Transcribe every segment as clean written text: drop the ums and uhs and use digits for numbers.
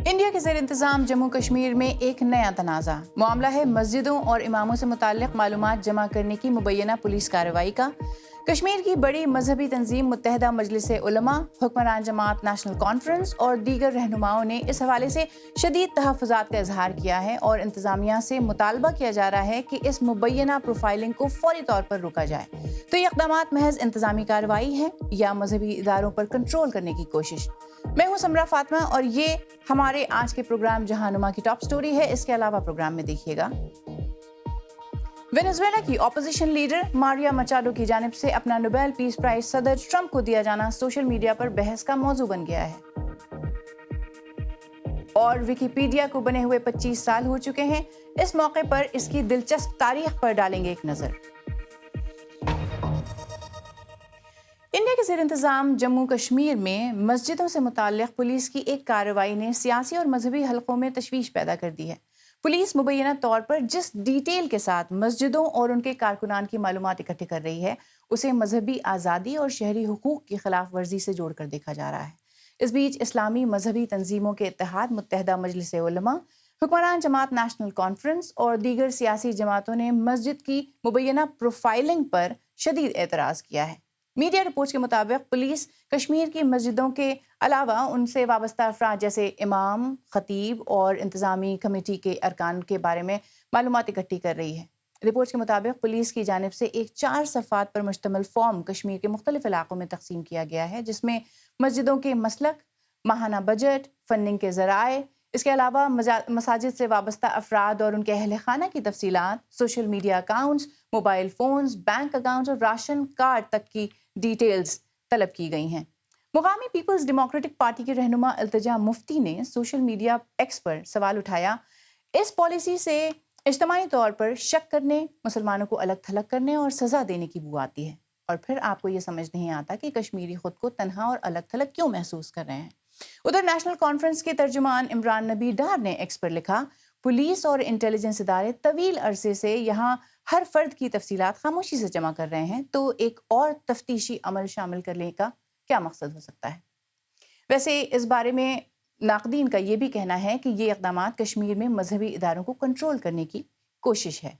India کے زیر انتظام جموں کشمیر میں ایک نیا تنازع معاملہ ہے مسجدوں اور اماموں سے متعلق معلومات جمع کرنے کی مبینہ پولیس کارروائی کا۔ کشمیر کی بڑی مذہبی تنظیم متحدہ مجلس علماء، حکمران جماعت نیشنل کانفرنس اور دیگر رہنماؤں نے اس حوالے سے شدید تحفظات کا اظہار کیا ہے اور انتظامیہ سے مطالبہ کیا جا رہا ہے کہ اس مبینہ پروفائلنگ کو فوری طور پر روکا جائے۔ تو یہ اقدامات محض انتظامی کارروائی ہے یا مذہبی اداروں پر کنٹرول کرنے کی کوشش؟ میں ہوں سمرا فاطمہ اور یہ ہمارے آج کے پروگرام جہانما کی ٹاپ سٹوری ہے۔ اس کے علاوہ پروگرام میں دیکھیے گا وینزویلا کی اپوزیشن لیڈر ماریا مچاڈو کی جانب سے اپنا نوبیل پیس پرائز صدر ٹرمپ کو دیا جانا سوشل میڈیا پر بحث کا موضوع بن گیا ہے، اور ویکیپیڈیا کو بنے ہوئے 25 سال ہو چکے ہیں۔ اس موقع پر اس کی دلچسپ تاریخ پر ڈالیں گے ایک نظر۔ انڈیا کے زیر انتظام جموں کشمیر میں مسجدوں سے متعلق پولیس کی ایک کارروائی نے سیاسی اور مذہبی حلقوں میں تشویش پیدا کر دی ہے۔ پولیس مبینہ طور پر جس ڈیٹیل کے ساتھ مسجدوں اور ان کے کارکنان کی معلومات اکٹھے کر رہی ہے اسے مذہبی آزادی اور شہری حقوق کی خلاف ورزی سے جوڑ کر دیکھا جا رہا ہے۔ اس بیچ اسلامی مذہبی تنظیموں کے اتحاد متحدہ مجلس علماء، حکمران جماعت نیشنل کانفرنس اور دیگر سیاسی جماعتوں نے مسجد کی مبینہ پروفائلنگ پر شدید اعتراض کیا ہے۔ میڈیا رپورٹس کے مطابق پولیس کشمیر کی مسجدوں کے علاوہ ان سے وابستہ افراد جیسے امام، خطیب اور انتظامی کمیٹی کے ارکان کے بارے میں معلومات اکٹھی کر رہی ہے۔ رپورٹس کے مطابق پولیس کی جانب سے ایک 4 صفحات پر مشتمل فارم کشمیر کے مختلف علاقوں میں تقسیم کیا گیا ہے، جس میں مسجدوں کے مسلک، ماہانہ بجٹ، فنڈنگ کے ذرائع، اس کے علاوہ مساجد سے وابستہ افراد اور ان کے اہل خانہ کی تفصیلات، social media accounts, mobile phones, bank accounts اور راشن کارڈ تک کی ڈیٹیلز طلب کی گئی ہیں۔ مقامی پیپلز ڈیموکریٹک پارٹی کے رہنما التجا مفتی نے سوشل میڈیا ایکس پر سوال اٹھایا، اس پالیسی سے اجتماعی طور پر شک کرنے، مسلمانوں کو الگ تھلگ کرنے اور سزا دینے کی بو آتی ہے، اور پھر آپ کو یہ سمجھ نہیں آتا کہ کشمیری خود کو تنہا اور الگ تھلگ کیوں محسوس کر رہے ہیں۔ ادھر نیشنل کانفرنس کے ترجمان عمران نبی ڈار نے ایکس پر لکھا، پولیس اور انٹیلیجنس ادارے طویل عرصے سے یہاں ہر فرد کی تفصیلات خاموشی سے جمع کر رہے ہیں، تو ایک اور تفتیشی عمل شامل کرنے کا کیا مقصد ہو سکتا ہے؟ ویسے اس بارے میں ناقدین کا یہ بھی کہنا ہے کہ یہ اقدامات کشمیر میں مذہبی اداروں کو کنٹرول کرنے کی کوشش ہے۔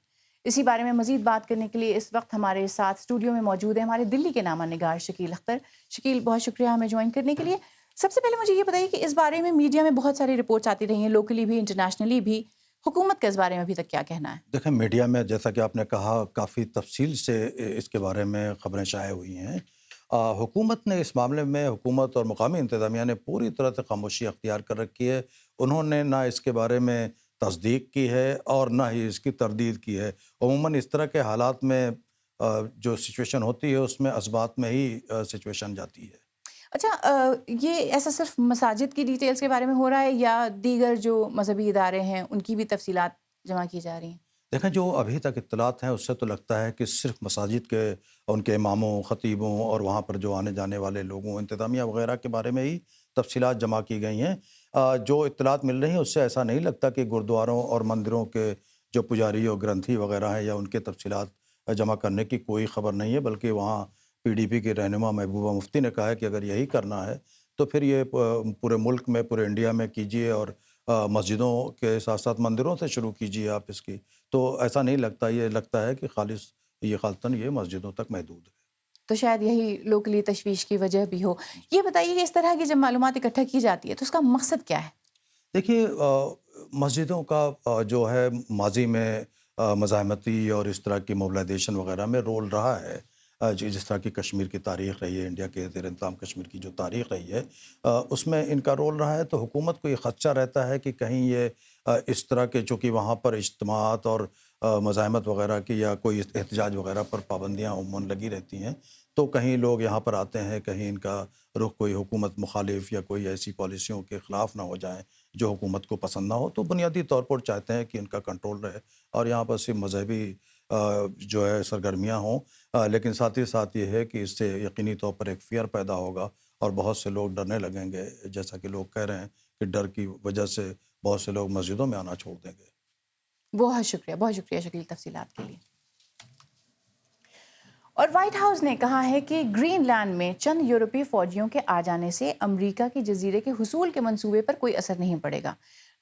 اسی بارے میں مزید بات کرنے کے لیے اس وقت ہمارے ساتھ اسٹوڈیو میں موجود ہیں ہمارے دلی کے نامہ نگار شکیل اختر۔ شکیل، بہت شکریہ ہمیں جوائن کرنے کے لیے۔ سب سے پہلے مجھے یہ بتائیے کہ اس بارے میں میڈیا میں بہت ساری رپورٹس آتی رہی ہیں، لوکلی بھی، انٹرنیشنلی بھی، حکومت کا اس بارے میں ابھی تک کیا کہنا ہے؟ دیکھیں، میڈیا میں جیسا کہ آپ نے کہا کافی تفصیل سے اس کے بارے میں خبریں شائع ہوئی ہیں۔ حکومت نے اس معاملے میں، حکومت اور مقامی انتظامیہ نے پوری طرح سے خاموشی اختیار کر رکھی ہے۔ انہوں نے نہ اس کے بارے میں تصدیق کی ہے اور نہ ہی اس کی تردید کی ہے۔ عموماً اس طرح کے حالات میں جو سچویشن ہوتی ہے اس میں اثبات میں ہی سچویشن جاتی ہے۔ اچھا، یہ ایسا صرف مساجد کی ڈیٹیلز کے بارے میں ہو رہا ہے یا دیگر جو مذہبی ادارے ہیں ان کی بھی تفصیلات جمع کی جا رہی ہیں؟ دیکھیں، جو ابھی تک اطلاعات ہیں اس سے تو لگتا ہے کہ صرف مساجد کے، ان کے اماموں، خطیبوں اور وہاں پر جو آنے جانے والے لوگوں، انتظامیہ وغیرہ کے بارے میں ہی تفصیلات جمع کی گئی ہیں۔ جو اطلاعات مل رہی ہیں اس سے ایسا نہیں لگتا کہ گردواروں اور مندروں کے جو پجاری اور گرنتھی وغیرہ ہیں یا ان کے تفصیلات جمع کرنے کی کوئی خبر نہیں ہے، بلکہ وہاں پی ڈی پی کے رہنما محبوبہ مفتی نے کہا ہے کہ اگر یہی کرنا ہے تو پھر یہ پورے ملک میں، پورے انڈیا میں کیجیے، اور مسجدوں کے ساتھ ساتھ مندروں سے شروع کیجیے آپ اس کی۔ تو ایسا نہیں لگتا، یہ لگتا ہے کہ خالصتاً یہ مسجدوں تک محدود ہے۔ تو شاید یہی لوکلی تشویش کی وجہ بھی ہو۔ یہ بتائیے کہ اس طرح کی جب معلومات اکٹھا کی جاتی ہے تو اس کا مقصد کیا ہے؟ دیکھیے، مسجدوں کا جو ہے ماضی میں مزاحمتی اور اس طرح کی موبلائزیشن وغیرہ میں رول رہا ہے۔ جس طرح کی کشمیر کی تاریخ رہی ہے، انڈیا کے زیر انتظام کشمیر کی جو تاریخ رہی ہے، اس میں ان کا رول رہا ہے۔ تو حکومت کو یہ خدشہ رہتا ہے کہ کہیں یہ اس طرح کے، چونکہ وہاں پر اجتماعات اور مزاحمت وغیرہ کی یا کوئی احتجاج وغیرہ پر پابندیاں عموماً لگی رہتی ہیں، تو کہیں لوگ یہاں پر آتے ہیں، کہیں ان کا رخ کوئی حکومت مخالف یا کوئی ایسی پالیسیوں کے خلاف نہ ہو جائیں جو حکومت کو پسند نہ ہو، تو بنیادی طور پر چاہتے ہیں کہ ان کا کنٹرول رہے اور یہاں پر صرف مذہبی جو ہے سرگرمیاں ہوں۔ لیکن ساتھ ہی ساتھ یہ ہے کہ اس سے یقینی طور پر ایک فیئر پیدا ہوگا اور بہت سے لوگ ڈرنے لگیں گے، جیسا کہ لوگ کہہ رہے ہیں کہ ڈر کی وجہ سے بہت سے لوگ مسجدوں میں آنا چھوڑ دیں گے۔ بہت شکریہ شکیل تفصیلات کے لیے۔ اور وائٹ ہاؤس نے کہا ہے کہ گرین لینڈ میں چند یورپی فوجیوں کے آ جانے سے امریکہ کے جزیرے کے حصول کے منصوبے پر کوئی اثر نہیں پڑے گا۔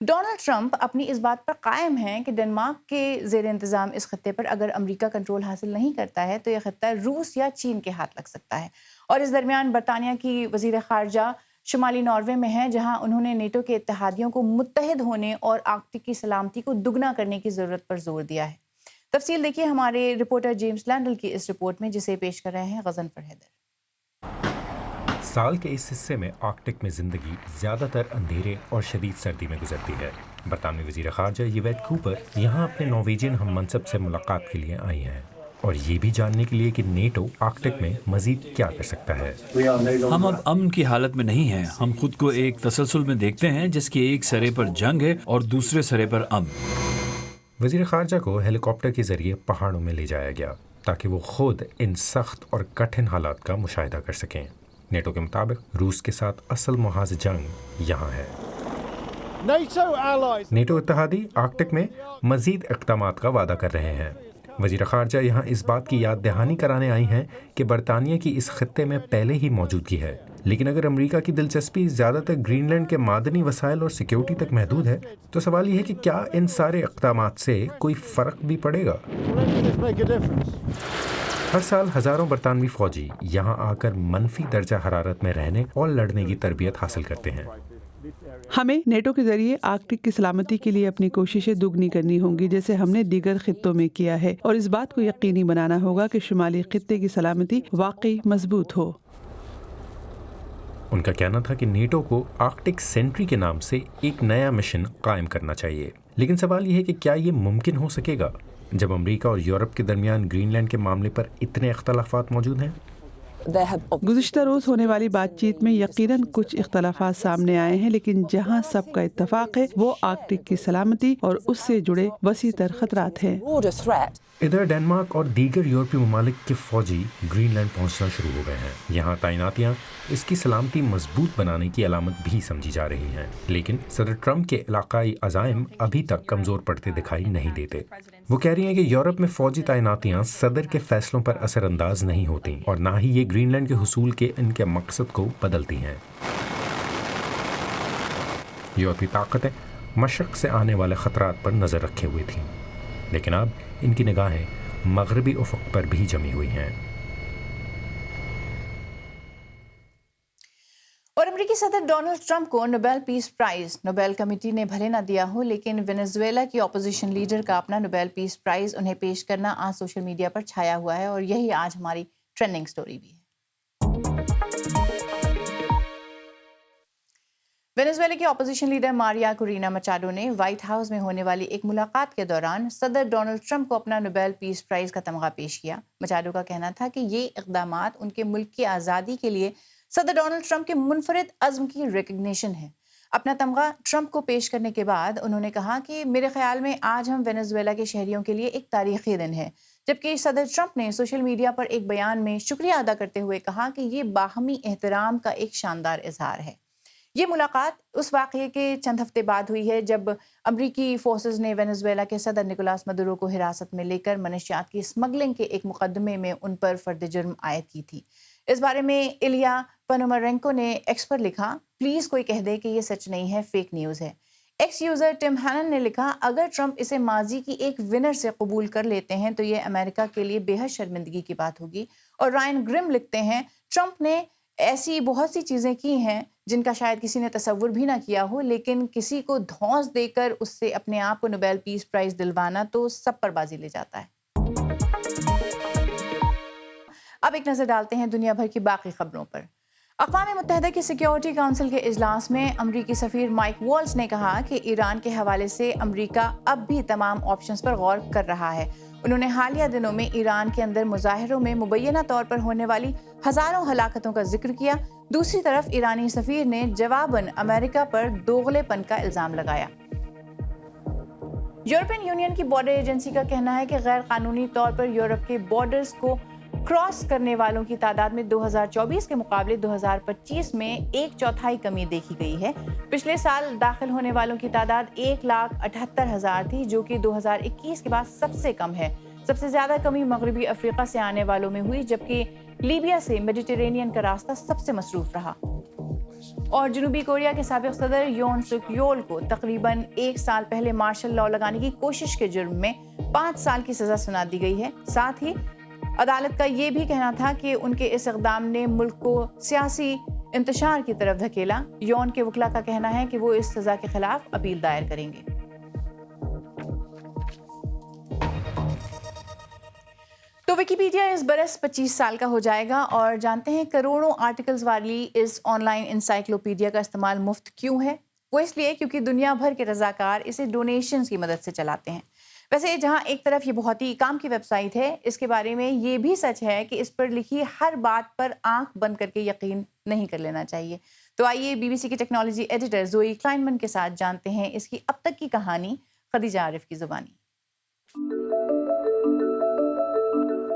ڈونلڈ ٹرمپ اپنی اس بات پر قائم ہیں کہ ڈنمارک کے زیر انتظام اس خطے پر اگر امریکہ کنٹرول حاصل نہیں کرتا ہے تو یہ خطہ روس یا چین کے ہاتھ لگ سکتا ہے۔ اور اس درمیان برطانیہ کی وزیر خارجہ شمالی ناروے میں ہیں، جہاں انہوں نے نیٹو کے اتحادیوں کو متحد ہونے اور آرکٹک کی سلامتی کو دگنا کرنے کی ضرورت پر زور دیا ہے۔ تفصیل دیکھیے ہمارے رپورٹر جیمز لینڈل کی اس رپورٹ میں، جسے پیش کر رہے ہیں غضنفر حیدر۔ سال کے اس حصے میں آرکٹک میں زندگی زیادہ تر اندھیرے اور شدید سردی میں گزرتی ہے۔ برطانوی وزیر خارجہ یویٹ کوپر یہاں اپنے نارویجین ہم منصب سے ملاقات کے لیے آئی ہیں، اور یہ بھی جاننے کے لیے کہ نیٹو آرکٹک میں مزید کیا کر سکتا ہے۔ ہم اب امن کی حالت میں نہیں ہیں، ہم خود کو ایک تسلسل میں دیکھتے ہیں جس کے ایک سرے پر جنگ ہے اور دوسرے سرے پر امن۔ وزیر خارجہ کو ہیلی کاپٹر کے ذریعے پہاڑوں میں لے جایا گیا تاکہ وہ خود ان سخت اور کٹھن حالات کا مشاہدہ کر سکیں۔ نیٹو کے مطابق روس کے ساتھ اصل محاذ جنگ یہاں ہے۔ نیٹو اتحادی آرکٹک میں مزید اقدامات کا وعدہ کر رہے ہیں۔ وزیر خارجہ یہاں اس بات کی یاد دہانی کرانے آئی ہیں کہ برطانیہ کی اس خطے میں پہلے ہی موجودگی ہے، لیکن اگر امریکہ کی دلچسپی زیادہ تر گرین لینڈ کے معدنی وسائل اور سیکیورٹی تک محدود ہے تو سوال یہ ہے کہ کیا ان سارے اقدامات سے کوئی فرق بھی پڑے گا؟ ہر سال ہزاروں برطانوی فوجی یہاں آ کر منفی درجہ حرارت میں رہنے اور لڑنے کی تربیت حاصل کرتے ہیں۔ ہمیں نیٹو کے ذریعے آرکٹک کی سلامتی کے لیے اپنی کوششیں دگنی کرنی ہوں گی، جیسے ہم نے دیگر خطوں میں کیا ہے، اور اس بات کو یقینی بنانا ہوگا کہ شمالی خطے کی سلامتی واقعی مضبوط ہو۔ ان کا کہنا تھا کہ نیٹو کو آرکٹک سینٹری کے نام سے ایک نیا مشن قائم کرنا چاہیے، لیکن سوال یہ ہے کہ کیا یہ ممکن ہو سکے گا جب امریکہ اور یورپ کے درمیان گرین لینڈ کے معاملے پر اتنے اختلافات موجود ہیں؟ گزشتہ روز ہونے والی بات چیت میں یقیناً کچھ اختلافات سامنے آئے ہیں، لیکن جہاں سب کا اتفاق ہے وہ آرکٹک کی سلامتی اور اس سے جڑے وسیع تر خطرات ہیں۔ ادھر ڈنمارک اور دیگر یورپی ممالک کے فوجی گرین لینڈ پہنچنا شروع ہو گئے ہیں۔ یہاں تعیناتیاں اس کی سلامتی مضبوط بنانے کی علامت بھی سمجھی جا رہی ہیں، لیکن صدر ٹرمپ کے علاقائی عزائم ابھی تک کمزور پڑتے دکھائی نہیں دیتے۔ وہ کہہ رہی ہیں کہ یورپ میں فوجی تعیناتیاں صدر کے فیصلوں پر اثر انداز نہیں ہوتی اور نہ ہی یہ گرین لینڈ کے حصول کے ان کے مقصد کو بدلتی ہیں۔ یورپی طاقتیں مشرق سے آنے والے خطرات پر نظر رکھے ہوئے تھیں، لیکن اب ان کی نگاہیں مغربی افق پر بھی جمی ہوئی ہیں۔ اور امریکی صدر ڈونلڈ ٹرمپ کو نوبیل پیس پرائز نوبیل کمیٹی نے بھلے نہ دیا ہو، لیکن وینزویلا کی اپوزیشن لیڈر کا اپنا نوبیل پیس پرائز انہیں پیش کرنا آج سوشل میڈیا پر چھایا ہوا ہے، اور یہی آج ہماری ٹرینڈنگ سٹوری بھی ہے۔ وینزویلا کی اپوزیشن لیڈر ماریا کورینا مچاڈو نے وائٹ ہاؤس میں ہونے والی ایک ملاقات کے دوران صدر ڈونلڈ ٹرمپ کو اپنا نوبیل پیس پرائز کا تمغہ پیش کیا۔ مچاڈو کا کہنا تھا کہ یہ اقدامات ان کے ملک کی آزادی کے لیے صدر ڈونلڈ ٹرمپ کے منفرد عزم کی ریکگنیشن ہے۔ اپنا تمغہ ٹرمپ کو پیش کرنے کے بعد انہوں نے کہا کہ میرے خیال میں آج ہم وینزویلا کے شہریوں کے لیے ایک تاریخی دن ہے، جبکہ صدر ٹرمپ نے سوشل میڈیا پر ایک بیان میں شکریہ ادا کرتے ہوئے کہا کہ یہ باہمی احترام کا ایک شاندار اظہار ہے۔ یہ ملاقات اس واقعے کے چند ہفتے بعد ہوئی ہے جب امریکی فورسز نے وینزویلا کے صدر نکولاس مدورو کو حراست میں لے کر منشیات کی اسمگلنگ کے ایک مقدمے میں ان پر فرد جرم عائد کی تھی۔ اس بارے میں ایلیا پنومارینکو نے ایکس پر لکھا، پلیز کوئی کہہ دے کہ یہ سچ نہیں ہے، فیک نیوز ہے۔ ایکس یوزر ٹم ہینن نے لکھا، اگر ٹرمپ اسے ماضی کی ایک ونر سے قبول کر لیتے ہیں تو یہ امریکہ کے لیے بے حد شرمندگی کی بات ہوگی۔ اور رائن گرم لکھتے ہیں، ٹرمپ نے ایسی بہت سی چیزیں کی ہیں جن کا شاید کسی نے تصور بھی نہ کیا ہو، لیکن کسی کو دھونس دے کر اس سے اپنے آپ کو نوبیل پیس پرائز دلوانا تو سب پر بازی لے جاتا ہے۔ اب ایک نظر ڈالتے ہیں دنیا بھر کی باقی خبروں پر۔ اقوام متحدہ کی سیکیورٹی کونسل کے اجلاس میں امریکی سفیر مائک والز نے کہا کہ ایران کے حوالے سے امریکہ اب بھی تمام آپشنز پر غور کر رہا ہے۔ انہوں نے حالیہ دنوں میں ایران کے اندر مظاہروں میں مبینہ طور پر ہونے والی ہزاروں ہلاکتوں کا ذکر کیا۔ دوسری طرف ایرانی سفیر نے جواباً امریکہ پر دوغلے پن کا الزام لگایا۔ یورپین یونین کی بارڈر ایجنسی کا کہنا ہے کہ غیر قانونی طور پر یورپ کے بارڈرز کو کراس کرنے والوں کی تعداد میں 2024 کے مقابلے 2025 میں 1/4 کمی دیکھی گئی ہے۔ پچھلے سال داخل ہونے والوں کی تعداد 1,78,000 تھی، جو کہ 2021 کے بعد سب سے کم ہے۔ سب سے زیادہ کمی مغربی افریقہ سے آنے والوں میں ہوئی، جبکہ لیبیا سے میڈیٹرینین کا راستہ سب سے مصروف رہا۔ اور جنوبی کوریا کے سابق صدر یون سک یول کو تقریباً 1 سال پہلے مارشل لاء لگانے کی کوشش کے جرم میں 5 سال کی سزا سنا دی گئی ہے۔ ساتھ ہی عدالت کا یہ بھی کہنا تھا کہ ان کے اس اقدام نے ملک کو سیاسی انتشار کی طرف دھکیلا۔ یون کے وکلا کا کہنا ہے کہ وہ اس سزا کے خلاف اپیل دائر کریں گے۔ تو ویکیپیڈیا اس برس 25 سال کا ہو جائے گا، اور جانتے ہیں کروڑوں آرٹیکلز والی اس آن لائن انسائکلوپیڈیا کا استعمال مفت کیوں ہے؟ وہ اس لیے کیونکہ دنیا بھر کے رضاکار اسے ڈونیشنز کی مدد سے چلاتے ہیں۔ ویسے جہاں ایک طرف یہ بہت ہی کام کی ویب سائٹ ہے، اس کے بارے میں یہ بھی سچ ہے کہ اس پر لکھی ہر بات پر آنکھ بند کر کے یقین نہیں کر لینا چاہیے۔ تو آئیے BBC کی ٹیکنالوجی ایڈیٹر زوئی کلائنمن کے ساتھ جانتے ہیں اس کی اب تک کی کہانی خدیجہ عارف کی زبانی۔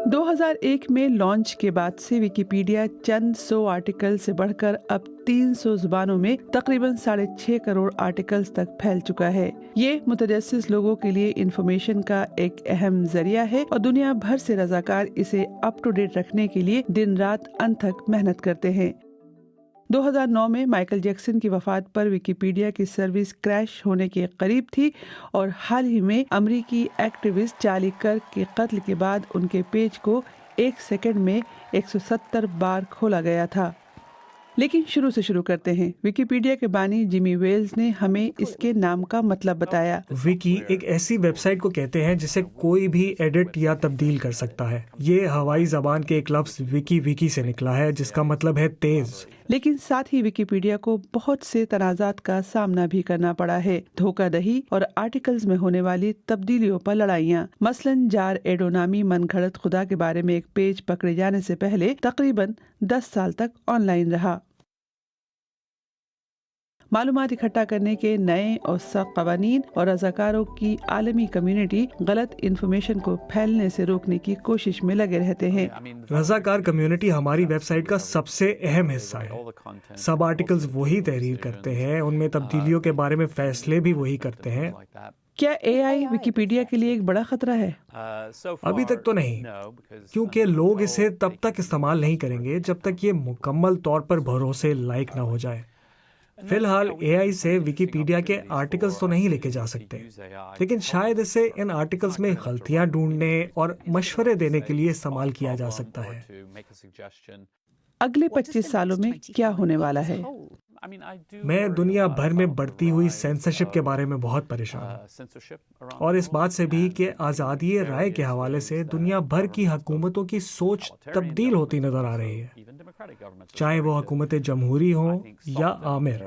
2001 میں لانچ کے بعد سے ویکیپیڈیا چند 100 آرٹیکل سے بڑھ کر اب 300 زبانوں میں تقریباً 6.5 کروڑ آرٹیکلز تک پھیل چکا ہے۔ یہ متجسس لوگوں کے لیے انفارمیشن کا ایک اہم ذریعہ ہے، اور دنیا بھر سے رضاکار اسے اپ ٹو ڈیٹ رکھنے کے لیے دن رات انتھک محنت کرتے ہیں۔ 2009 میں مائیکل جیکسن کی وفات پر ویکیپیڈیا کی سروس کریش ہونے کے قریب تھی، اور حال ہی میں امریکی ایکٹیوسٹ چارلی کرک کے قتل کے بعد ان کے پیج کو 1 سیکنڈ میں 170 بار کھولا گیا تھا۔ لیکن شروع کرتے ہیں۔ ویکیپیڈیا کے بانی جیمی ویلز نے ہمیں اس کے نام کا مطلب بتایا۔ وکی ایک ایسی ویب سائٹ کو کہتے ہیں جسے کوئی بھی ایڈٹ یا تبدیل کر سکتا ہے۔ یہ ہوائی زبان کے ایک لفظ وکی سے نکلا ہے، جس کا مطلب ہے تیز۔ لیکن ساتھ ہی ویکیپیڈیا کو بہت سے تنازعات کا سامنا بھی کرنا پڑا ہے، دھوکہ دہی اور آرٹیکلز میں ہونے والی تبدیلیوں پر لڑائیاں۔ مثلاً جار ایڈو نامی من گھڑت خدا کے بارے میں ایک پیج پکڑے جانے سے پہلے تقریباً 10 سال تک آن لائن رہا۔ معلومات اکٹھا کرنے کے نئے اور سخت قوانین اور رضاکاروں کی عالمی کمیونٹی غلط انفارمیشن کو پھیلنے سے روکنے کی کوشش میں لگے رہتے ہیں۔ رضاکار کمیونٹی ہماری ویب سائٹ کا سب سے اہم حصہ ہے۔ سب آرٹیکلز وہی تحریر کرتے ہیں، ان میں تبدیلیوں کے بارے میں فیصلے بھی وہی کرتے ہیں۔ کیا AI ویکیپیڈیا کے لیے ایک بڑا خطرہ ہے؟ ابھی تک تو نہیں، کیونکہ لوگ اسے تب تک استعمال نہیں کریں گے جب تک یہ مکمل طور پر بھروسے لائق نہ ہو جائے۔ فی الحال AI سے ویکیپیڈیا کے آرٹیکلز تو نہیں لکھے جا سکتے، لیکن شاید اسے ان آرٹیکلز میں غلطیاں ڈھونڈنے اور مشورے دینے کے لیے استعمال کیا جا سکتا ہے۔ اگلے 25 سالوں میں کیا ہونے والا ہے؟ میں دنیا بھر میں بڑھتی ہوئی سینسرشپ کے بارے میں بہت پریشان ہوں، اور اس بات سے بھی کہ آزادی رائے کے حوالے سے دنیا بھر کی حکومتوں کی سوچ تبدیل ہوتی نظر آ رہی ہے، چاہے وہ حکومت جمہوری ہوں یا آمر۔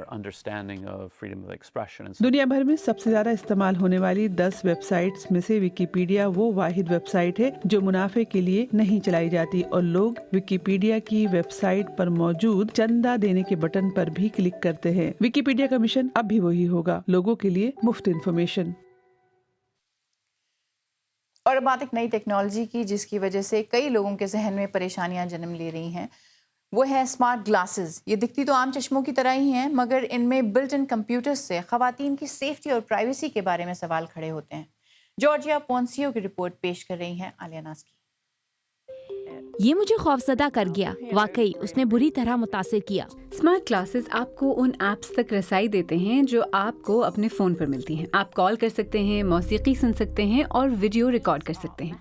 دنیا بھر میں سب سے زیادہ استعمال ہونے والی 10 ویب سائٹس میں سے ویکیپیڈیا وہ واحد ویب سائٹ ہے جو منافع کے لیے نہیں چلائی جاتی، اور لوگ ویکیپیڈیا کی ویب سائٹ پر موجود چندہ دینے کے بٹن پر بھی کلک کرتے ہیں۔ ویکیپیڈیا کا مشن اب بھی وہی ہوگا، لوگوں کے لیے مفت انفارمیشن۔ اور اب بات ایک نئی ٹیکنالوجی کی جس کی وجہ سے کئی لوگوں کے ذہن میں پریشانیاں جنم لے رہی ہیں، وہ ہے اسمارٹ گلاسز۔ یہ دکھتی تو عام چشموں کی طرح ہی ہیں، مگر ان میں بلٹ ان کمپیوٹر سے خواتین کی سیفٹی اور پرائیویسی کے بارے میں سوال کھڑے ہوتے ہیں۔ جارجیا پونسیو کی رپورٹ پیش کر رہی ہیں عالیہ ناز کی۔ یہ مجھے خوفزدہ کر گیا، واقعی اس نے بری طرح متاثر کیا۔ اسمارٹ گلاسز آپ کو ان ایپس تک رسائی دیتے ہیں جو آپ کو اپنے فون پر ملتی ہیں۔ آپ کال کر سکتے ہیں، موسیقی سن سکتے ہیں اور ویڈیو ریکارڈ کر سکتے ہیں۔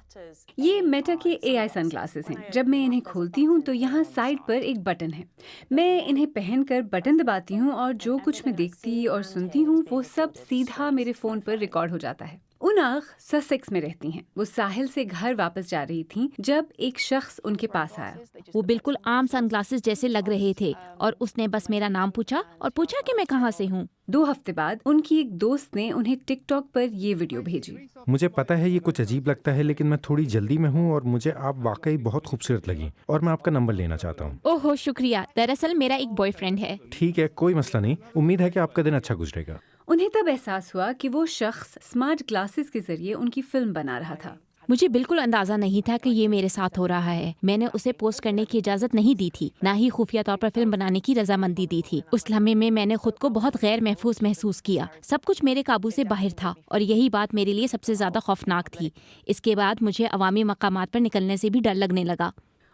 یہ میٹا کے AI سن گلاسز ہیں۔ جب میں انہیں کھولتی ہوں تو یہاں سائڈ پر ایک بٹن ہے، میں انہیں پہن کر بٹن دباتی ہوں اور جو کچھ میں دیکھتی اور سنتی ہوں وہ سب سیدھا میرے فون پر ریکارڈ ہو جاتا ہے۔ اناخ سسیکس میں رہتی ہیں۔ وہ ساحل سے گھر واپس جا رہی تھیں جب ایک شخص ان کے پاس آیا۔ وہ بالکل عام سن گلاسز جیسے لگ رہے تھے، اور اس نے بس میرا نام پوچھا اور پوچھا کہ میں کہاں سے ہوں۔ 2 ہفتے بعد ان کی ایک دوست نے انہیں ٹک ٹاک پر یہ ویڈیو بھیجی۔ مجھے پتا ہے یہ کچھ عجیب لگتا ہے، لیکن میں تھوڑی جلدی میں ہوں اور مجھے آپ واقعی بہت خوبصورت لگیں، اور میں آپ کا نمبر لینا چاہتا ہوں۔ اوہ شکریہ، دراصل میرا ایک بوائے فرینڈ ہے۔ ٹھیک ہے، کوئی مسئلہ نہیں، امید ہے کہ آپ کا دن اچھا گزرے گا۔ انہیں تب احساس ہوا کہ وہ شخص اسمارٹ گلاسز کے ذریعے ان کی فلم بنا رہا تھا۔ مجھے بالکل اندازہ نہیں تھا کہ یہ میرے ساتھ ہو رہا ہے. میں نے اسے پوسٹ کرنے کی اجازت نہیں دی تھی, نہ ہی خفیہ طور پر فلم بنانے کی رضامندی دی تھی. اس لمحے میں نے خود کو بہت غیر محسوس کیا. سب کچھ میرے قابو سے باہر تھا اور یہی بات میرے لیے سب سے زیادہ خوفناک تھی. اس کے بعد مجھے عوامی مقامات پر نکلنے سے بھی ڈر لگنے لگا.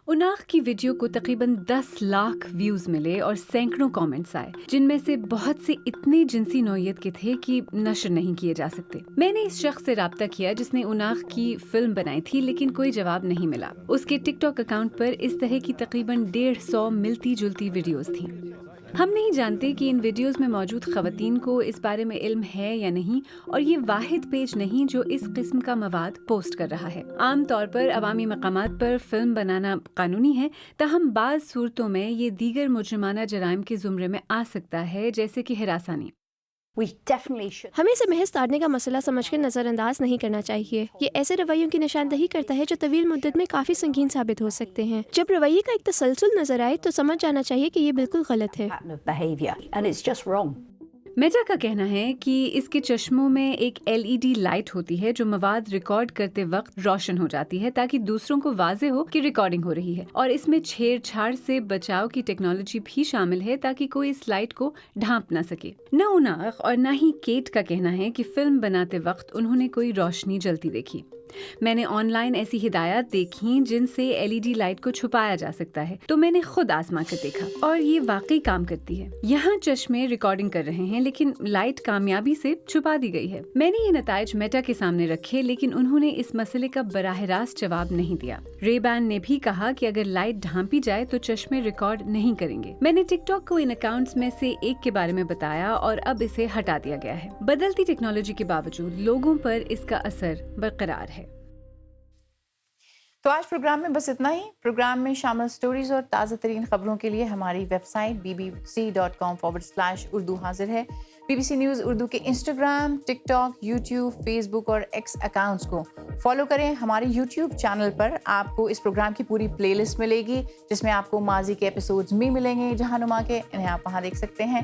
اناخ کی ویڈیو کو تقریباً 10 لاکھ ویوز ملے اور سینکڑوں کامنٹس آئے، جن میں سے بہت سے اتنے جنسی نوعیت کے تھے کہ نشر نہیں کیے جا سکتے. میں نے اس شخص سے رابطہ کیا جس نے اناخ کی فلم بنائی تھی، لیکن کوئی جواب نہیں ملا. اس کے ٹک ٹاک اکاؤنٹ پر اس طرح کی تقریباً 150 ملتی جلتی ویڈیوز تھیں. ہم نہیں جانتے کہ ان ویڈیوز میں موجود خواتین کو اس بارے میں علم ہے یا نہیں، اور یہ واحد پیج نہیں جو اس قسم کا مواد پوسٹ کر رہا ہے. عام طور پر عوامی مقامات پر فلم بنانا قانونی ہے، تاہم بعض صورتوں میں یہ دیگر مجرمانہ جرائم کے زمرے میں آ سکتا ہے، جیسے کہ ہراسانی. ہمیں اسے محض تاڑنے کا مسئلہ سمجھ کر نظر انداز نہیں کرنا چاہیے. یہ ایسے رویوں کی نشاندہی کرتا ہے جو طویل مدت میں کافی سنگین ثابت ہو سکتے ہیں. جب رویے کا ایک تسلسل نظر آئے تو سمجھ جانا چاہیے کہ یہ بالکل غلط ہے. میٹا کا کہنا ہے کہ اس کے چشموں میں ایک LED لائٹ ہوتی ہے جو مواد ریکارڈ کرتے وقت روشن ہو جاتی ہے تاکہ دوسروں کو واضح ہو کہ ریکارڈنگ ہو رہی ہے، اور اس میں چھیڑ چھاڑ سے بچاؤ کی ٹیکنالوجی بھی شامل ہے تاکہ کوئی اس لائٹ کو ڈھانپ نہ سکے. نہ اناخ اور نہ ہی کیٹ کا کہنا ہے کہ فلم بناتے وقت انہوں نے کوئی روشنی جلتی دیکھی. میں نے آن لائن ایسی ہدایات دیکھیں جن سے LED لائٹ کو چھپایا جا سکتا ہے، تو میں نے خود آزما کر دیکھا اور یہ واقعی کام کرتی ہے. یہاں چشمے ریکارڈنگ کر رہے ہیں لیکن لائٹ کامیابی سے چھپا دی گئی ہے. میں نے یہ نتائج میٹا کے سامنے رکھے لیکن انہوں نے اس مسئلے کا براہ راست جواب نہیں دیا. رے بین نے بھی کہا کہ اگر لائٹ ڈھانپی جائے تو چشمے ریکارڈ نہیں کریں گے. میں نے ٹک ٹاک کو ان اکاؤنٹس میں سے ایک کے بارے میں بتایا اور اب اسے ہٹا دیا گیا ہے. بدلتی ٹیکنالوجی کے باوجود لوگوں پر اس کا اثر برقرار ہے. تو آج پروگرام میں بس اتنا ہی. پروگرام میں شامل سٹوریز اور تازہ ترین خبروں کے لیے ہماری ویب سائٹ bbc.com/urdu حاضر ہے. BBC نیوز اردو کے انسٹاگرام، ٹک ٹاک، یوٹیوب، فیس بک اور ایکس اکاؤنٹس کو فالو کریں. ہمارے یوٹیوب چینل پر آپ کو اس پروگرام کی پوری پلے لسٹ ملے گی جس میں آپ کو ماضی کے ایپیسوڈز بھی ملیں گے جہاں نما کے، انہیں آپ وہاں دیکھ سکتے ہیں.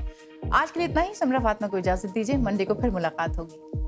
آج کے لیے اتنا ہی. سمرا فاطمہ کو اجازت دیجیے، منڈے کو پھر ملاقات ہوگی.